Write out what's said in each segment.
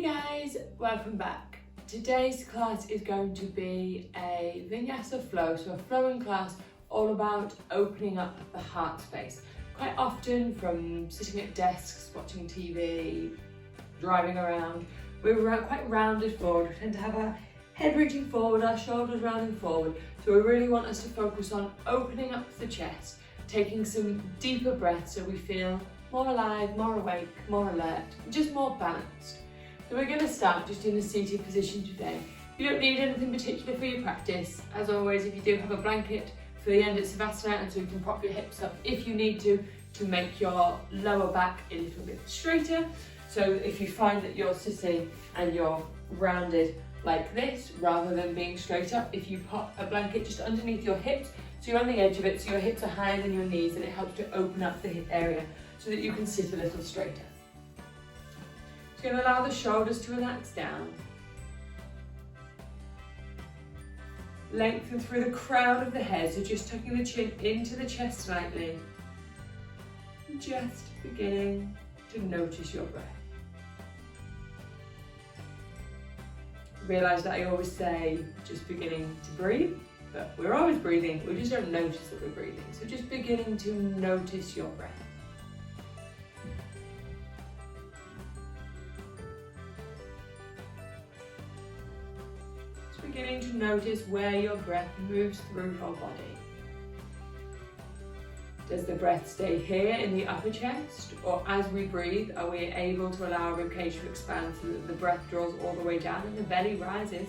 Hey guys, welcome back. Today's class is going to be a Vinyasa flow, so a flowing class all about opening up the heart space. Quite often from sitting at desks, watching TV, driving around, we're quite rounded forward. We tend to have our head reaching forward, our shoulders rounding forward. So we really want us to focus on opening up the chest, taking some deeper breaths so we feel more alive, more awake, more alert, just more balanced. So we're going to start just in a seated position today. You don't need anything particular for your practice. As always, if you do have a blanket for the end of Savasana, and so you can prop your hips up if you need to make your lower back a little bit straighter. So if you find that you're sitting and you're rounded like this, rather than being straight up, if you pop a blanket just underneath your hips, so you're on the edge of it, so your hips are higher than your knees, and it helps to open up the hip area so that you can sit a little straighter. So you're going to allow the shoulders to relax down. Lengthen through the crown of the head, so just tucking the chin into the chest slightly. Just beginning to notice your breath. Realise that I always say just beginning to breathe, but we're always breathing, we just don't notice that we're breathing. So just beginning to notice your breath. Beginning to notice where your breath moves through your body. Does the breath stay here in the upper chest, or as we breathe, are we able to allow our ribcage to expand so that the breath draws all the way down and the belly rises?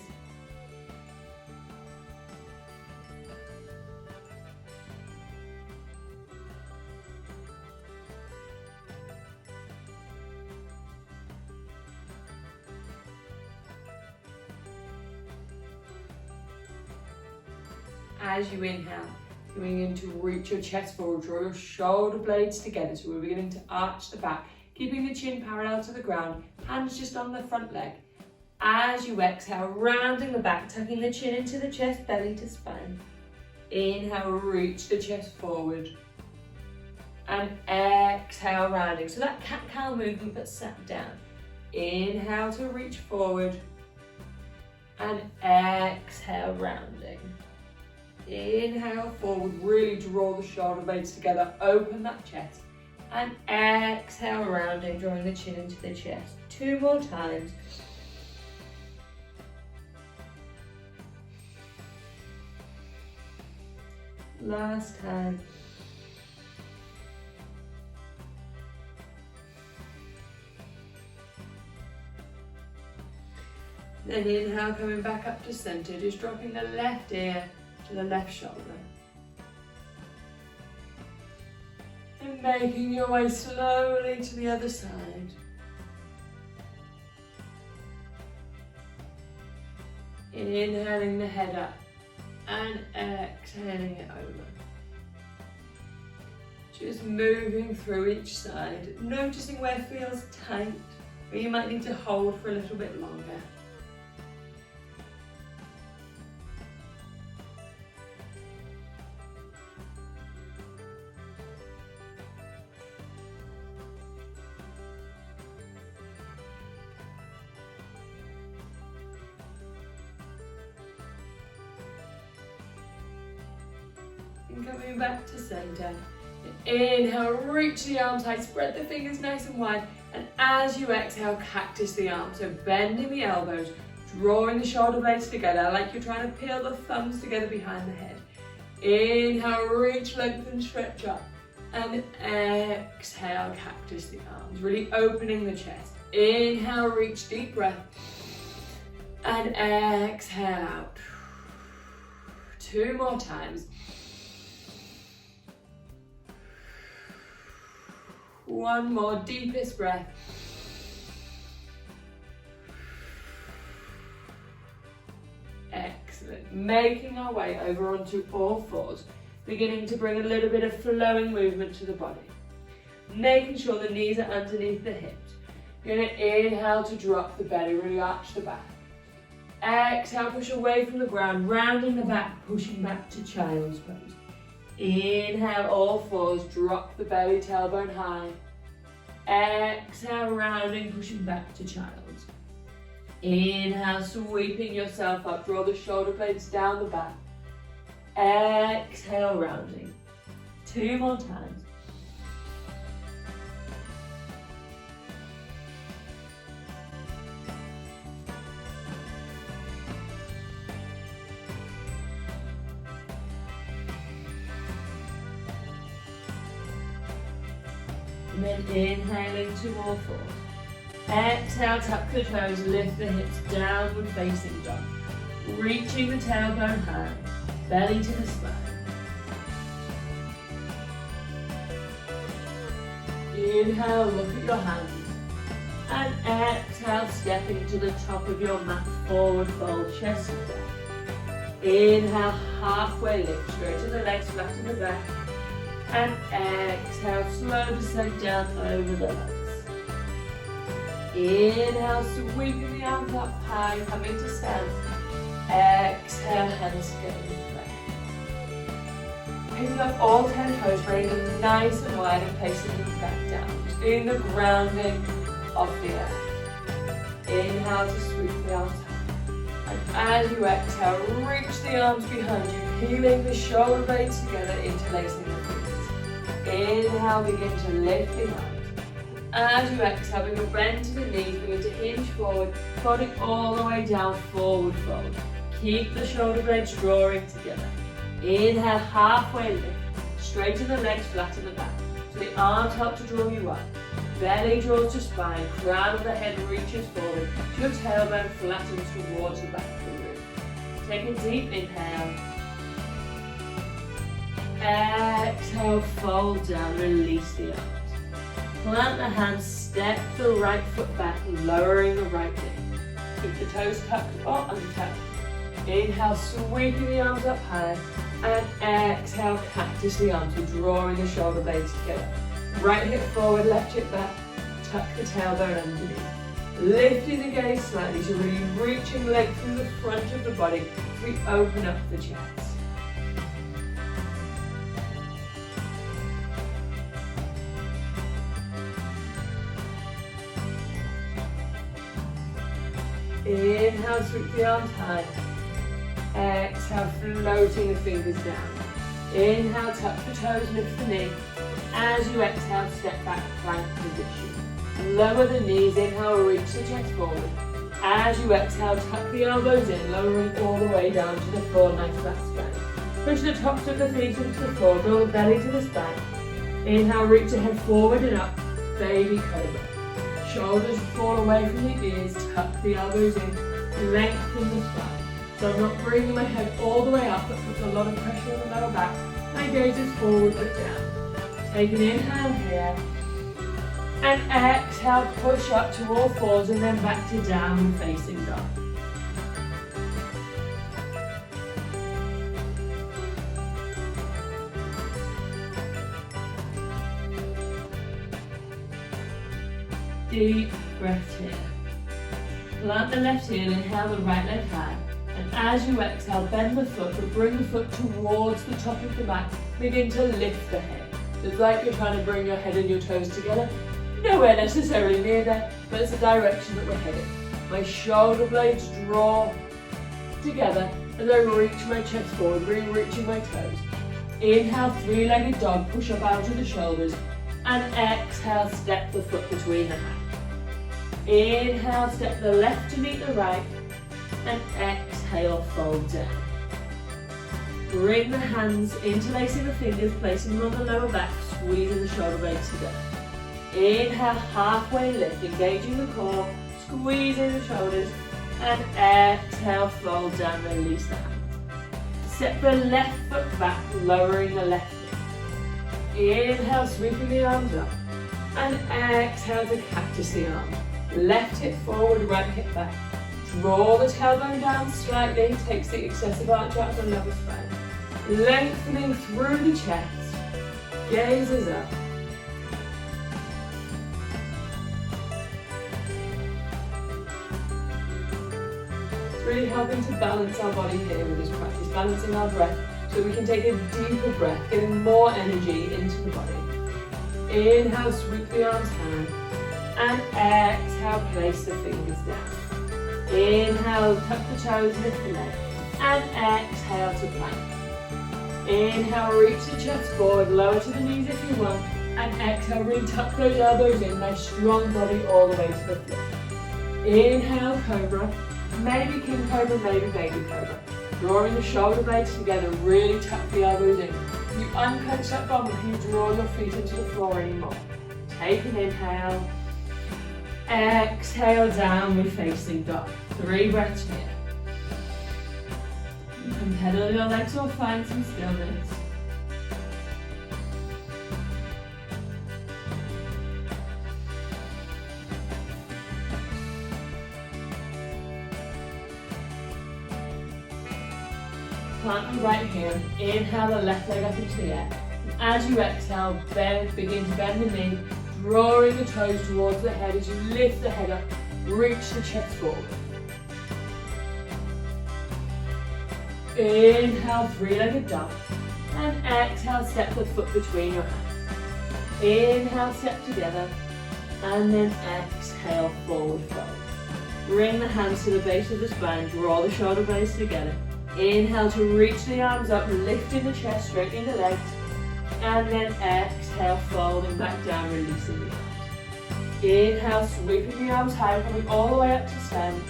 As you inhale, you're beginning to reach your chest forward, draw your shoulder blades together, so we're beginning to arch the back, keeping the chin parallel to the ground, hands just on the front leg. As you exhale, rounding the back, tucking the chin into the chest, belly to spine. Inhale, reach the chest forward. And exhale, rounding. So that cat-cow movement but sat down. Inhale to reach forward. And exhale, rounding. Inhale forward, really draw the shoulder blades together, open that chest, and exhale, rounding, drawing the chin into the chest. 2 more times. Last time. Then inhale, coming back up to center, just dropping the left ear to the left shoulder. And making your way slowly to the other side. Inhaling the head up and exhaling it over. Just moving through each side, noticing where it feels tight, where you might need to hold for a little bit longer. And coming back to center. Inhale, reach the arms high, spread the fingers nice and wide, and as you exhale, cactus the arms. So bending the elbows, drawing the shoulder blades together, like you're trying to peel the thumbs together behind the head. Inhale, reach, lengthen, stretch up, and exhale, cactus the arms, really opening the chest. Inhale, reach, deep breath, and exhale out. 2 more times. 1 more, deepest breath. Excellent. Making our way over onto all fours, beginning to bring a little bit of flowing movement to the body. Making sure the knees are underneath the hips. You're going to inhale to drop the belly, really arch the back. Exhale, push away from the ground, rounding the back, pushing back to child's pose. Inhale, all fours, drop the belly, tailbone high. Exhale, rounding, pushing back to child's. Inhale, sweeping yourself up, draw the shoulder blades down the back. Exhale, rounding. 2 more times. And then inhaling to all fours. Exhale, tuck the toes, lift the hips, downward facing dog. Reaching the tailbone high, belly to the spine. Inhale, look at your hands. And exhale, stepping to the top of your mat, forward fold, chest to back. Inhale, halfway lift, straighten the legs, flatten the back. And exhale, slow descent down over the legs. Inhale, sweeping the arms up high, coming to stand. Exhale, hands getting back. Picking up all 10 toes, bringing them nice and wide and placing them back down. Just doing the grounding of the earth. Inhale to sweep the arms up. And as you exhale, reach the arms behind you, peeling the shoulder blades together, interlacing the fingers. Inhale, begin to lift the arms. As you exhale, bring a bend to the knees, begin to hinge forward, folding all the way down, forward fold. Keep the shoulder blades drawing together. Inhale, halfway lift. Straighten the legs, flatten the back. So the arms help to draw you up. Belly draws to spine, crown of the head reaches forward. Your tailbone flattens towards the back of the room. Take a deep inhale. Exhale, fold down, release the arms. Plant the hands, step the right foot back, lowering the right knee. Keep the toes tucked or untucked. Inhale, sweeping the arms up high. And exhale, cactus the arms, so drawing the shoulder blades together. Right hip forward, left hip back. Tuck the tailbone underneath. Lifting the gaze slightly, so really reaching length through the front of the body as we open up the chest. Inhale, sweep the arms high. Exhale, floating the fingers down. Inhale, tuck the toes, lift the knee. As you exhale, step back, plank position. Lower the knees, inhale, reach the chest forward. As you exhale, tuck the elbows in, lowering all the way down to the floor, nice flat spine. Push the tops of the feet into the floor, draw the belly to the spine. Inhale, reach the head forward and up, baby cobra. Shoulders fall away from the ears, tuck the elbows in, lengthen the spine. So I'm not bringing my head all the way up, that puts a lot of pressure on the lower back. My gaze is forward but down. Take an inhale here. And exhale, push up to all fours and then back to downward facing dog. Deep breath here. Plant the left heel, inhale the right leg high. And as you exhale, bend the foot, but bring the foot towards the top of the mat. Begin to lift the head. It's like you're trying to bring your head and your toes together. Nowhere necessarily near there, but it's the direction that we're heading. My shoulder blades draw together as I reach my chest forward, really reaching my toes. Inhale, three-legged dog, push up out of the shoulders. And exhale, step the foot between the hands. Inhale, step the left to meet the right. And exhale, fold down. Bring the hands, interlacing the fingers, placing them on the lower back, squeezing the shoulder blades together. Inhale, halfway lift, engaging the core, squeezing the shoulders. And exhale, fold down, release the hands. Step the left foot back, lowering the left knee. Inhale, sweeping the arms up. And exhale to cactus the arm. Left hip forward, right hip back. Draw the tailbone down slightly, takes the excessive arch out of the lower spine. Lengthening through the chest. Gaze is up. It's really helping to balance our body here with this practice, balancing our breath so we can take a deeper breath, getting more energy into the body. Inhale, sweep the arms high. And exhale, place the fingers down. Inhale, tuck the toes, lift the leg. And exhale to plank. Inhale, reach the chest forward, lower to the knees if you want. And exhale, really tuck those elbows in, nice strong body all the way to the floor. Inhale, cobra. Maybe king cobra, maybe baby cobra. Drawing the shoulder blades together, really tuck the elbows in. You unclench that bum and you draw your feet into the floor anymore. Take an inhale. Exhale, downward facing dog. 3 breaths here. You can pedal your legs or find some stillness. Plant the right hand, inhale the left leg up into the air. As you exhale, begin to bend the knee, drawing the toes towards the head as you lift the head up, reach the chest forward. Inhale, 3-legged dog. And exhale, step the foot between your hands. Inhale, step together. And then exhale, forward fold. Bring the hands to the base of the spine, draw the shoulder blades together. Inhale to reach the arms up, lifting the chest, straightening the legs. And then exhale, folding back down, releasing the arms. Inhale, sweeping the arms high, coming all the way up to stand.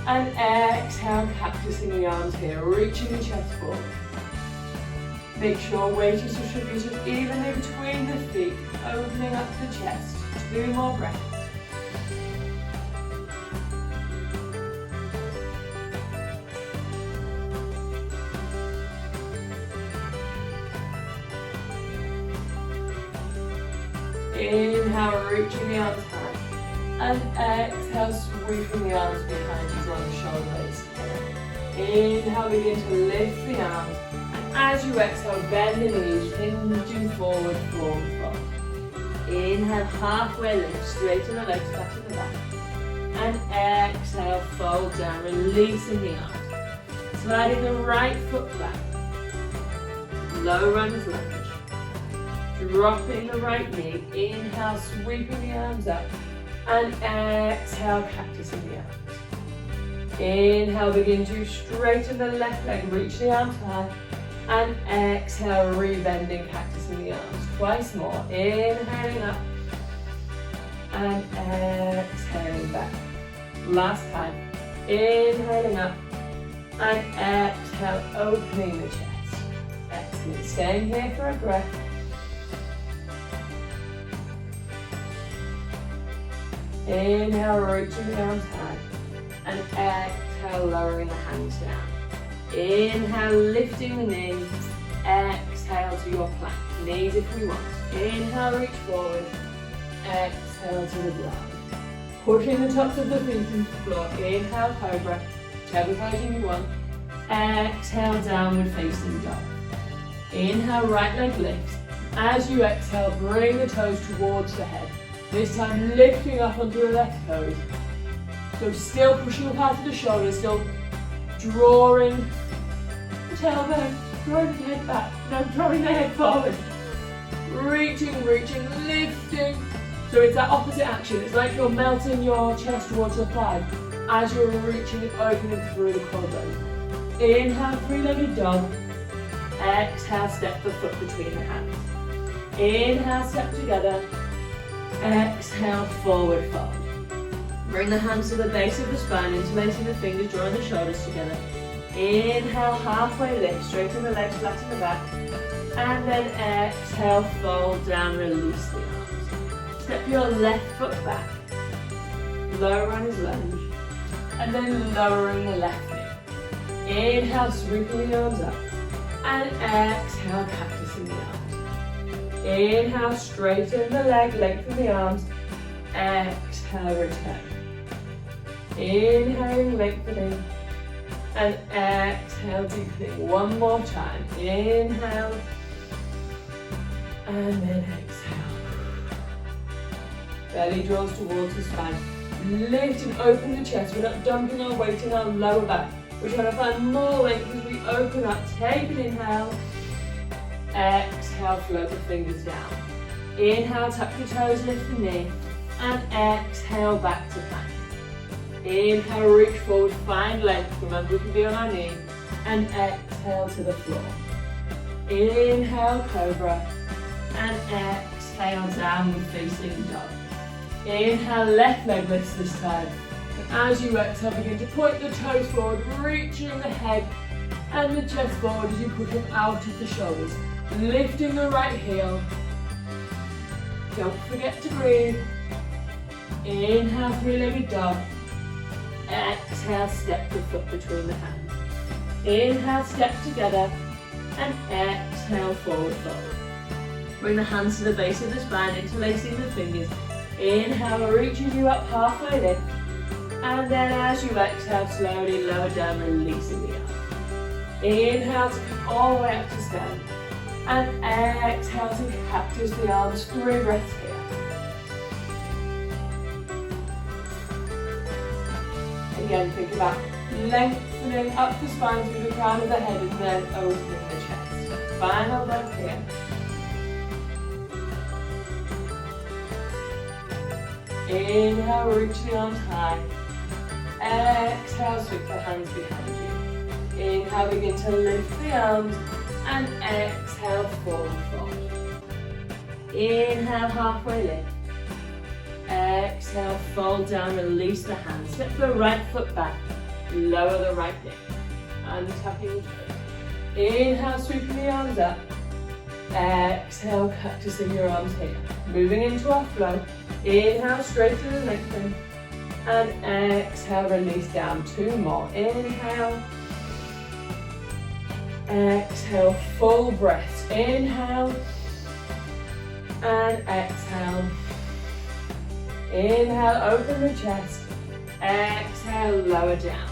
And exhale, cactusing the arms here, reaching the chest forward. Make sure weight is distributed evenly between the feet, opening up the chest. 2 more breaths. Inhale, reaching the arms high. And exhale, sweeping the arms behind you, drawing the shoulder blades together. Inhale, begin to lift the arms. And as you exhale, bend the knees, hinging forward, forward fold. Inhale, halfway lift, straighten the legs, back to the back. And exhale, fold down, releasing the arms. Sliding the right foot back. Low runner's lunge. Dropping the right knee, inhale, sweeping the arms up, and exhale, cactusing the arms. Inhale, begin to straighten the left leg, reach the arms high, and exhale, rebending, cactusing the arms. Twice more, inhaling up, and exhaling back. Last time, inhaling up, and exhale, opening the chest. Excellent, staying here for a breath. Inhale, reaching the arms high, and exhale, lowering the hands down. Inhale, lifting the knees, exhale to your plank, knees if we want. Inhale, reach forward, exhale to the ground. Pushing the tops of the feet into the floor, inhale, cobra, whichever version you want. Exhale, downward facing dog. Inhale, right leg lifts. As you exhale, bring the toes towards the head. This time lifting up onto the left toes. So still pushing the part of the shoulder, still drawing the tailbone, drawing the head back, no, drawing the head forward. Reaching, reaching, lifting. So it's that opposite action. It's like you're melting your chest towards the thigh as you're reaching and opening through the collarbone. Inhale, 3-legged dog. Exhale, step the foot between the hands. Inhale, step together. Exhale, forward fold. Bring the hands to the base of the spine, interlacing the fingers, drawing the shoulders together. Inhale, halfway lift, straighten the legs, flatten the back. And then exhale, fold down, release the arms. Step your left foot back. Low runner's lunge. And then lowering the left knee. Inhale, sweeping the arms up. And exhale, cactusing the arms. Inhale, straighten the leg, lengthen the arms. Exhale, return. Inhaling, lengthening. And exhale, deepening. One more time. Inhale. And then exhale. Belly draws towards the spine. Lift and open the chest. We're not dumping our weight in our lower back. We're trying to find more length as we open up. Take an inhale. Exhale, float the fingers down. Inhale, tuck the toes, lift the knee. And exhale, back to plank. Inhale, reach forward, find length. Remember, we can be on our knee. And exhale to the floor. Inhale, cobra. And exhale, downward facing dog. Inhale, left leg lifts this time. And as you exhale, begin to point the toes forward, reaching the head and the chest forward as you push up out of the shoulders. Lifting the right heel. Don't forget to breathe. Inhale, three-legged dog. Exhale, step the foot between the hands. Inhale, step together. And exhale, forward fold. Bring the hands to the base of the spine, interlacing the fingers. Inhale, reaching you up halfway lift. And then as you exhale, slowly lower down, releasing the arm. Inhale to come all the way up to stand. And exhale to cactus the arms, 3 breaths here. Again, think about lengthening up the spine through the crown of the head and then opening the chest. Final breath here. Inhale, reach the arms high. Exhale, sweep the hands behind you. Inhale, begin to lift the arms. And exhale, forward fold. Inhale, halfway lift. Exhale, fold down, release the hands. Step the right foot back. Lower the right knee. Untucking the toes. Inhale, sweeping the arms up. Exhale, cactusing your arms here. Moving into our flow. Inhale, straighten and lengthen. And exhale, release down. 2 more. Inhale. Exhale, full breath. Inhale. And exhale. Inhale, open the chest. Exhale, lower down.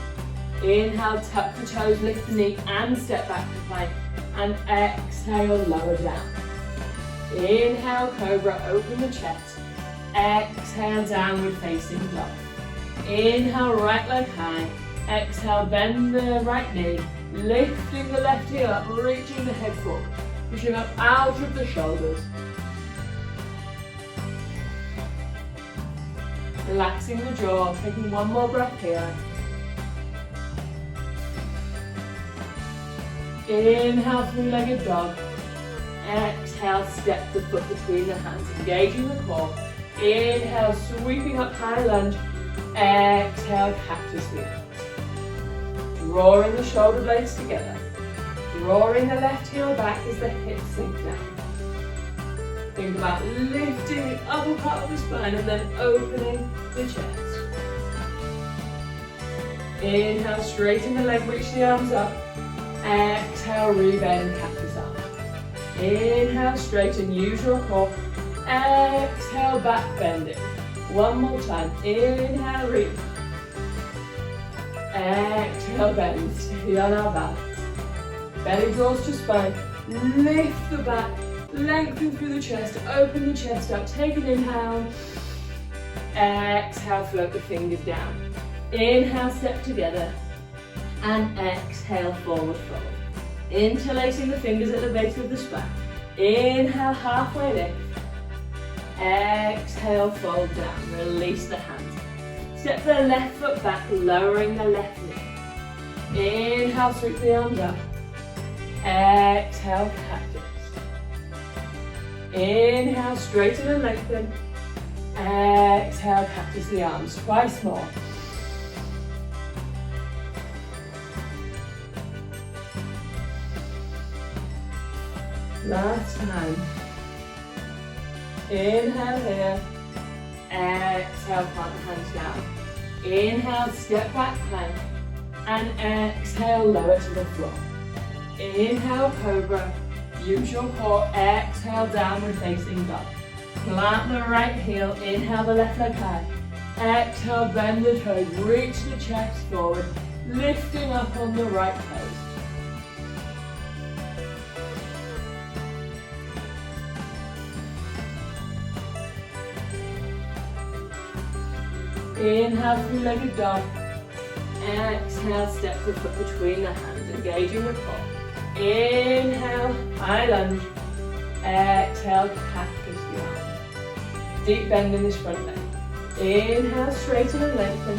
Inhale, tuck the toes, lift the knee and step back to plank. And exhale, lower down. Inhale, cobra, open the chest. Exhale, downward facing dog. Inhale, right leg high. Exhale, bend the right knee. Lifting the left heel up, reaching the head forward. Pushing up out of the shoulders. Relaxing the jaw, taking 1 more breath here. Inhale, 3-legged dog. Exhale, step the foot between the hands, engaging the core. Inhale, sweeping up high lunge. Exhale, cactus the arms. Drawing the shoulder blades together. Drawing the left heel back as the hips sink down. Think about lifting the upper part of the spine and then opening the chest. Inhale, straighten the leg, reach the arms up. Exhale, rebend, cactus arms. Inhale, straighten, use your core. Exhale, back bending. 1 more time. Inhale, reach. Exhale, bend. Stay on our balance. Belly draws to spine. Lift the back. Lengthen through the chest. Open the chest up. Take an inhale. Exhale, float the fingers down. Inhale, step together. And exhale, forward fold. Interlacing the fingers at the base of the spine. Inhale, halfway lift. Exhale, fold down. Release the hands. Step the left foot back, lowering the left knee. Inhale, sweep the arms up. Exhale, cactus. Inhale, straighten and lengthen. Exhale, cactus the arms. Twice more. Last time. Inhale here. Exhale, plant the hands down. Inhale, step back plank. And exhale, lower to the floor. Inhale, cobra. Use your core. Exhale, downward facing dog. Plant the right heel. Inhale, the left leg high. Exhale, bend the toes. Reach the chest forward. Lifting up on the right toes. Inhale, 3-legged dog. Exhale, step the foot between the hands, engaging the core. Inhale, high lunge. Exhale, cactus the arms. Deep bend in this front leg. Inhale, straighten and lengthen.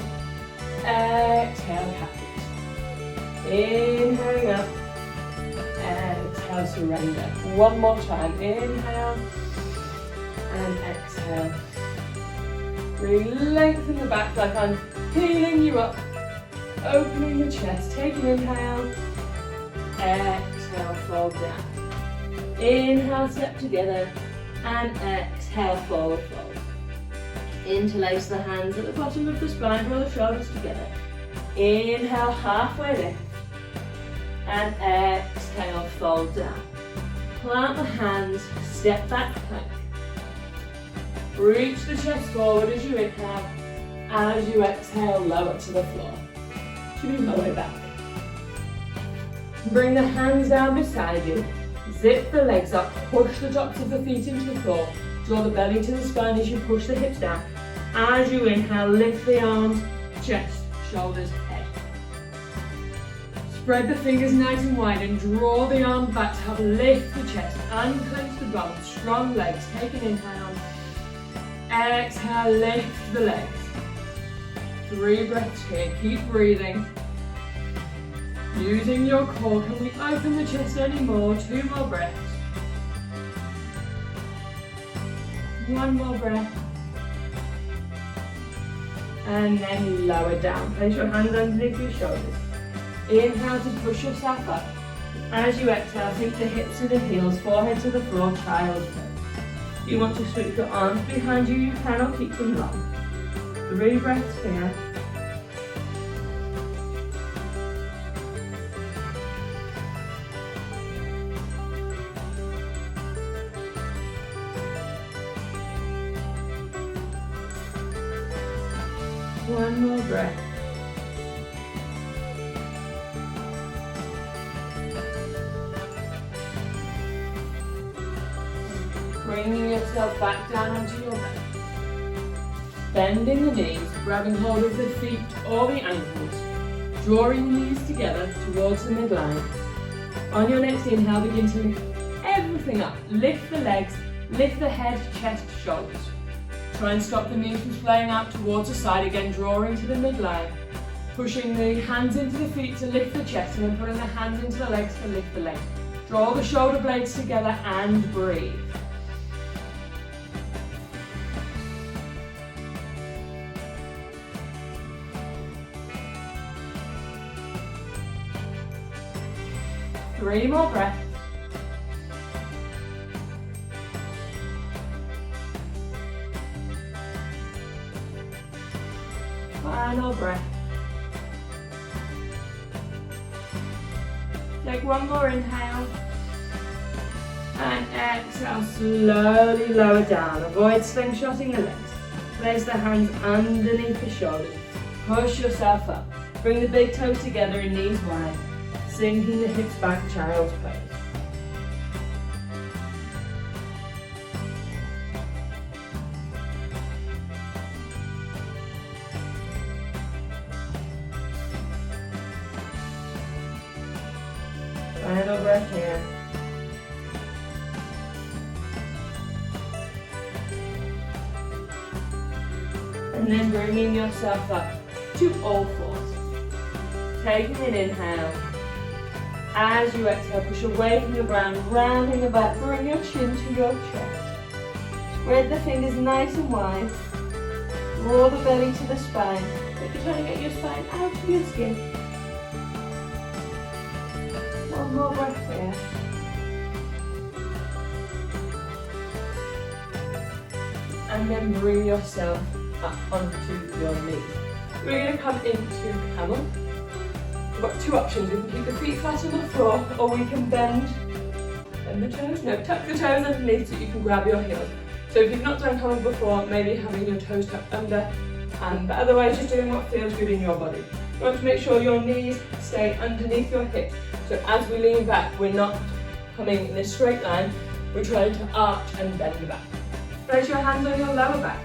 exhale, captive. Inhaling up, exhale, surrender. One more time, inhale, and exhale. Really lengthen the back like I'm healing you up, opening the chest, take an inhale, exhale, fold down. Inhale, step together, and exhale, forward fold. Interlace the hands at the bottom of the spine, draw the shoulders together. Inhale, halfway lift, and exhale, fold down. Plant the hands, step back plank. Reach the chest forward as you inhale. As you exhale, lower to the floor. Should be lower back. Bring the hands down beside you. Zip the legs up, push the tops of the feet into the floor. Draw the belly to the spine as you push the hips down. As you inhale, lift the arms, chest, shoulders, head. Spread the fingers nice and wide and draw the arms back to help lift the chest. Unclench the bum, strong legs. Take an inhale. Exhale, lift the legs. 3 breaths here, keep breathing. Using your core, can we open the chest anymore? 2 more breaths. 1 more breath. And then lower down. Place your hands underneath your shoulders. Inhale to push yourself up. As you exhale, sink the hips to the heels, forehead to the floor, child's pose. If you want to sweep your arms behind you, you can, or keep them long. 3 breaths here. One more breath. Bringing yourself back down onto your back. Bending the knees, grabbing hold of the feet or the ankles. Drawing the knees together towards the midline. On your next inhale, begin to lift everything up. Lift the legs, lift the head, chest, shoulders. Try and stop the knees from splaying out towards the side, again drawing to the midline. Pushing the hands into the feet to lift the chest and then putting the hands into the legs to lift the legs. Draw the shoulder blades together and breathe. Three more breaths. Final breath. Take one more inhale. And exhale, slowly lower down. Avoid slingshotting the legs. Place the hands underneath the shoulders. Push yourself up. Bring the big toes together and knees wide. Sinking the hips back, child's pose. Final breath here. And then bringing yourself up to all fours. Taking an inhale. As you exhale, push away from the ground, rounding the back, bring your chin to your chest. Spread the fingers nice and wide. Draw the belly to the spine. If you're trying to get your spine out of your skin. One more breath here. And then bring yourself up onto your knees. We're going to come into camel. We've got 2 options. We can keep the feet flat on the floor, or we can bend the toes. No, tuck the toes underneath so you can grab your heels. So if you've not done camel before, maybe having your toes tucked under, but otherwise just doing what feels good in your body. You want to make sure your knees stay underneath your hips. So as we lean back, we're not coming in a straight line. We're trying to arch and bend the back. Place your hands on your lower back.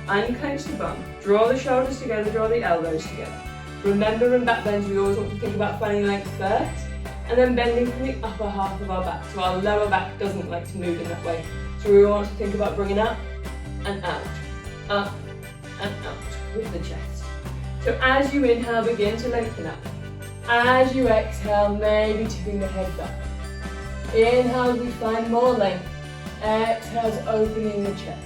Unclench the bum. Draw the shoulders together, draw the elbows together. Remember, in back bends, we always want to think about finding length first, and then bending from the upper half of our back. So our lower back doesn't like to move in that way. So we want to think about bringing up and out with the chest. So as you inhale, begin to lengthen up. As you exhale, maybe tipping the head back. Inhale, we find more length. Exhale's opening the chest.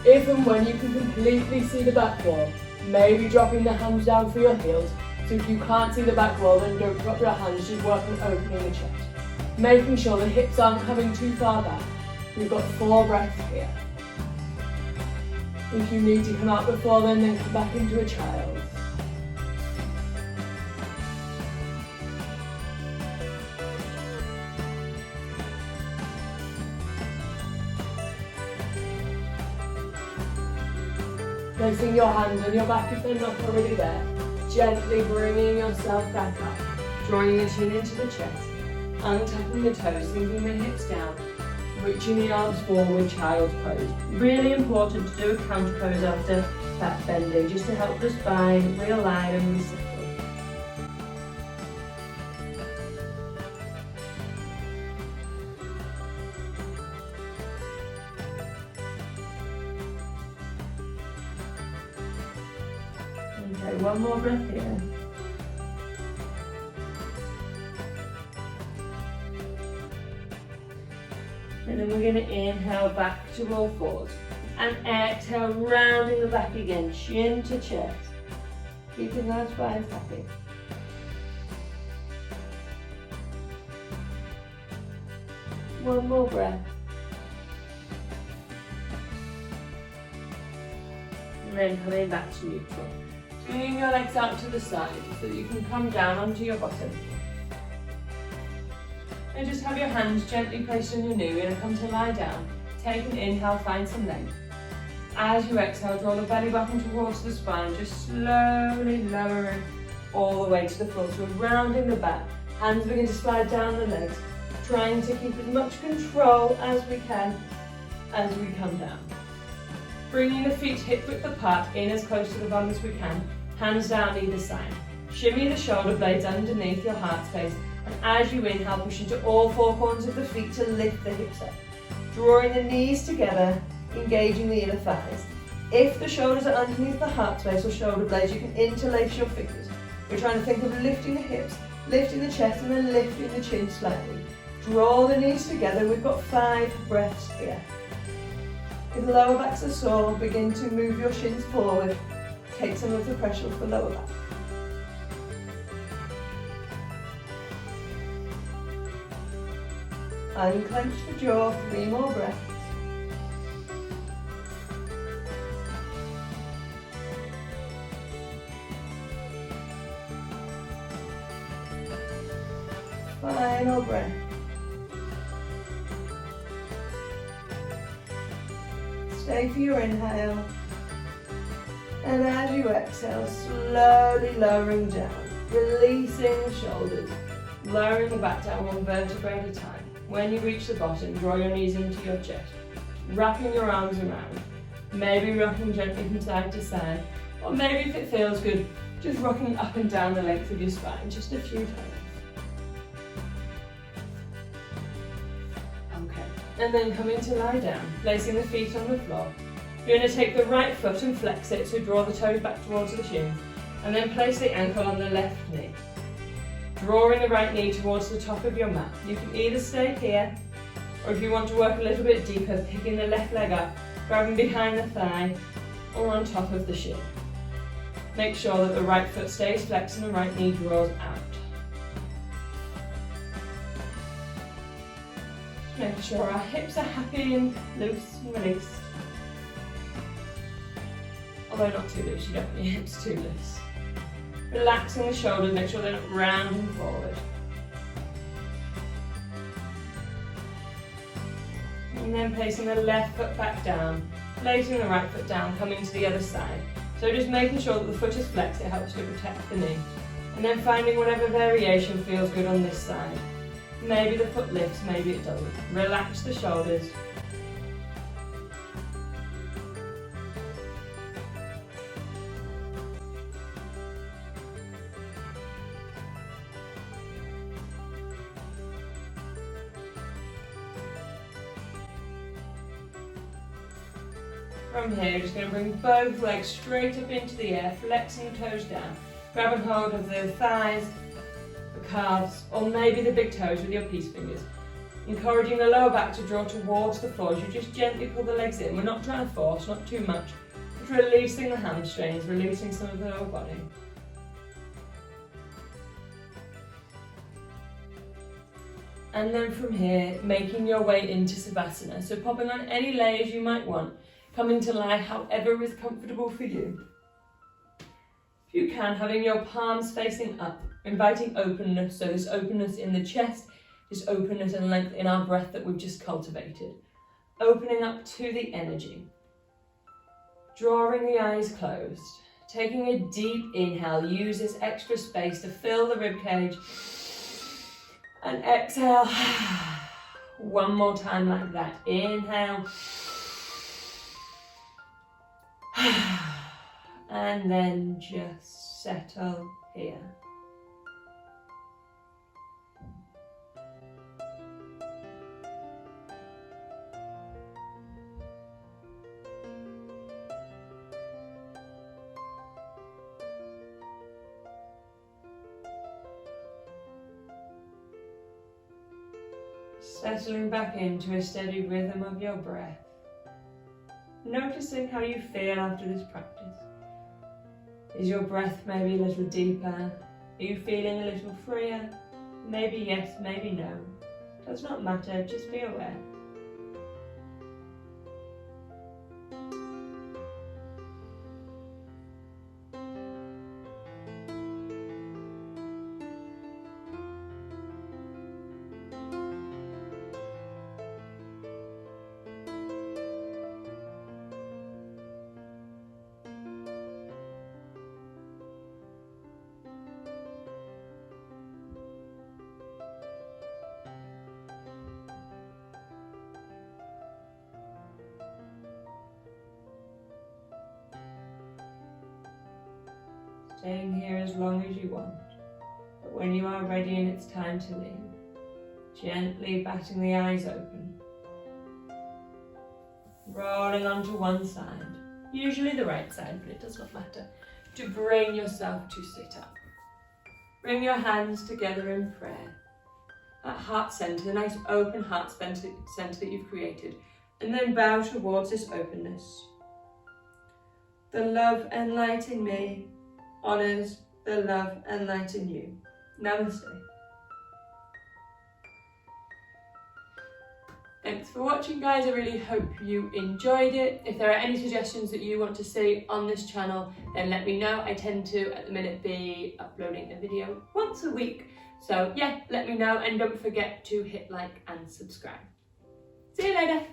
If and when you can completely see the back wall, maybe dropping the hands down for your heels. So if you can't see the back wall, then don't drop your hands, just work on opening the chest. Making sure the hips aren't coming too far back. We've got 4 breaths here. If you need to come out before then come back into a child. Placing your hands on your back if they're not already there. Gently bringing yourself back up. Drawing the chin into the chest. Untucking the toes, sinking the hips down. Reaching the arms forward, child's pose. Really important to do a counter pose after back bending, just to help the spine realign and resettle. Okay, one more breath here. And then we're going to inhale back to roll forward. And exhale, rounding the back again, chin to chest. Keeping those spines happy. One more breath. And then coming back to neutral. Swinging your legs out to the side so that you can come down onto your bottom. And just have your hands gently placed on your knee. We're going to come to lie down. Take an inhale, find some length. As you exhale, draw the belly button towards the spine, just slowly lowering all the way to the floor. So we're rounding the back. Hands begin to slide down the legs, trying to keep as much control as we can as we come down. Bringing the feet hip width apart, in as close to the bum as we can. Hands down either side. Shimmy the shoulder blades underneath your heart space. And as you inhale, push into all 4 corners of the feet to lift the hips up. Drawing the knees together, engaging the inner thighs. If the shoulders are underneath the heart space or shoulder blades, you can interlace your fingers. We're trying to think of lifting the hips, lifting the chest, and then lifting the chin slightly. Draw the knees together. We've got 5 breaths here. If the lower backs are sore, begin to move your shins forward. Take some of the pressure off the lower back. Unclench the jaw, 3 more breaths. Final breath. Stay for your inhale. And as you exhale, slowly lowering down, releasing the shoulders, lowering the back down 1 vertebrae at a time. When you reach the bottom, draw your knees into your chest, wrapping your arms around, maybe rocking gently from side to side, or maybe if it feels good, just rocking up and down the length of your spine, just a few times. Okay, and then coming to lie down, placing the feet on the floor. You're going to take the right foot and flex it, so draw the toes back towards the shins, and then place the ankle on the left knee. Drawing the right knee towards the top of your mat. You can either stay here, or if you want to work a little bit deeper, picking the left leg up, grabbing behind the thigh, or on top of the shin. Make sure that the right foot stays flexed and the right knee draws out. Just making sure our hips are happy and loose and released. Although not too loose, you don't want your hips too loose. Relaxing the shoulders, make sure they're not rounding forward. And then placing the left foot back down, placing the right foot down, coming to the other side. So just making sure that the foot is flexed, it helps to protect the knee. And then finding whatever variation feels good on this side. Maybe the foot lifts, maybe it doesn't. Relax the shoulders. From here, you're just going to bring both legs straight up into the air, flexing the toes down, grabbing hold of the thighs, the calves, or maybe the big toes with your peace fingers. Encouraging the lower back to draw towards the floor as you just gently pull the legs in. We're not trying to force, not too much. Just releasing the hamstrings, releasing some of the lower body. And then from here, making your way into Savasana. So popping on any layers you might want, coming to lie however is comfortable for you. If you can, having your palms facing up, inviting openness, so this openness in the chest, this openness and length in our breath that we've just cultivated. Opening up to the energy. Drawing the eyes closed. Taking a deep inhale, use this extra space to fill the ribcage. And exhale. One more time like that. Inhale. And then just settle here. Settling back into a steady rhythm of your breath. Noticing how you feel after this practice. Is your breath maybe a little deeper? Are you feeling a little freer? Maybe yes, maybe no. Does not matter, just be aware. Staying here as long as you want, but when you are ready and it's time to leave, gently batting the eyes open, rolling onto one side, usually the right side, but it does not matter, to bring yourself to sit up. Bring your hands together in prayer, that heart centre, the nice open heart centre that you've created, and then bow towards this openness. The love and light in me honours the love and light in you. Namaste. Thanks for watching, guys. I really hope you enjoyed it. If there are any suggestions that you want to see on this channel, then let me know. I tend to, at the minute, be uploading a video once a week. So yeah, let me know, and don't forget to hit like and subscribe. See you later.